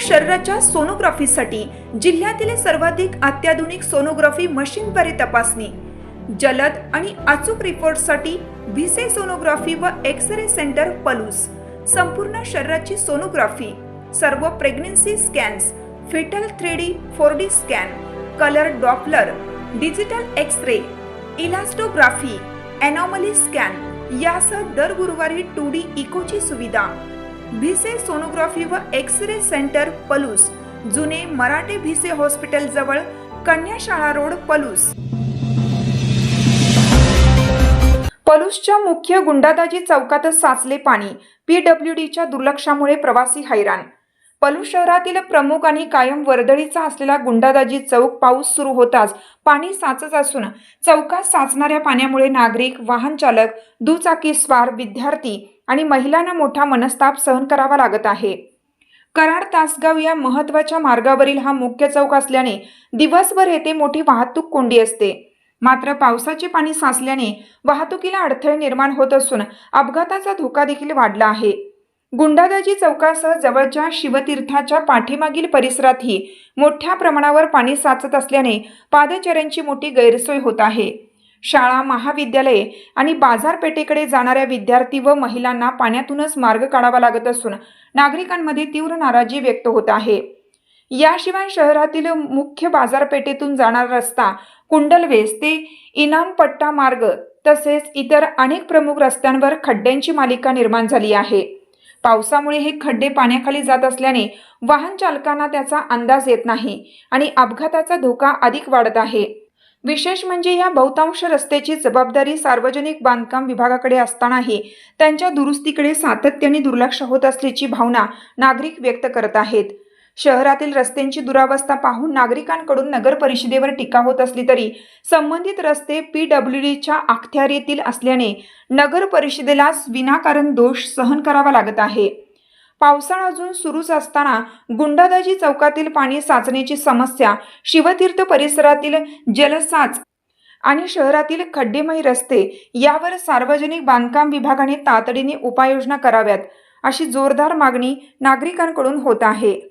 शरीराच्या सोनोग्राफीसाठी जिल्ह्यातील सर्वाधिक अत्याधुनिक सोनोग्राफी मशीनद्वारे तपासणी, जलद आणि अचूक रिपोर्टसाठी भिसे सोनोग्राफी व एक्स-रे सेंटर पलूस, संपूर्ण शरीराची सोनोग्राफी, सर्व pregnancy scans, fetal 3D 4D scan, colour Doppler, digital X-ray, elastography, anomaly scan यासह दर गुरुवारी 2D इकोची सुविधा। भिसे सोनोग्राफी व एक्स-रे सेंटर पलूस, जुने मराठे भिसे हॉस्पिटल जवळ, कन्याशाळा रोड, पलूस। पलूसच्या मुख्य गुंडादाजी चौकातच साचले पाणी। PWDच्या दुर्लक्षामुळे प्रवासी हैराण। पलूस शहरातील प्रमुख आणि कायम वर्दळीचा असलेला गुंडादाजी चौक पाऊस सुरू होताच पाणी साचत असून चौकात साचणाऱ्या पाण्यामुळे नागरिक, वाहन चालक, दुचाकी स्वार, विद्यार्थी आणि महिलांना मोठा मनस्ताप सहन करावा लागत आहे। कराड तासगाव या महत्त्वाच्या मार्गावरील हा मुख्य चौक असल्याने दिवसभर येथे मोठी वाहतूक कोंडी असते। मात्र पावसाचे पाणी साचल्याने वाहतुकीला अडथळे निर्माण होत असून अपघाताचा धोका देखील वाढला आहे। गुंडादाजी चौकासह जवळच्या शिवतीर्थाच्या पाठीमागील परिसरातही मोठ्या प्रमाणावर पाणी साचत असल्याने पादचाऱ्यांची मोठी गैरसोय होत आहे। शाळा, महाविद्यालये आणि बाजारपेठेकडे जाणाऱ्या विद्यार्थी व महिलांना पाण्यातूनच मार्ग काढावा लागत असून नागरिकांमध्ये तीव्र नाराजी व्यक्त होत आहे। याशिवाय शहरातील मुख्य बाजारपेठेतून जाणारा रस्ता कुंडलवेस ते इनामपट्टा मार्ग तसेच इतर अनेक प्रमुख रस्त्यांवर खड्ड्यांची मालिका निर्माण झाली आहे। पावसामुळे हे खड्डे पाण्याखाली जात असल्याने वाहन चालकांना त्याचा अंदाज येत नाही आणि अपघाताचा धोका अधिक वाढत आहे। विशेष म्हणजे या बहुतांश रस्त्याची जबाबदारी सार्वजनिक बांधकाम विभागाकडे असतानाही त्यांच्या दुरुस्तीकडे सातत्याने दुर्लक्ष होत असल्याची भावना नागरिक व्यक्त करत आहेत। शहरातील रस्त्यांची दुरावस्था पाहून नागरिकांकडून नगर परिषदेवर टीका होत असली तरी संबंधित रस्ते PWDच्या अखत्यारीतील असल्याने नगर परिषदेलाच विनाकारण दोष सहन करावा लागत आहे। पावसाळा अजून सुरूच असताना गुंडादाजी चौकातील पाणी साचण्याची समस्या, शिवतीर्थ परिसरातील जलसाच आणि शहरातील खड्डेमय रस्ते यावर सार्वजनिक बांधकाम विभागाने तातडीने उपाययोजना कराव्यात अशी जोरदार मागणी नागरिकांकडून होत आहे।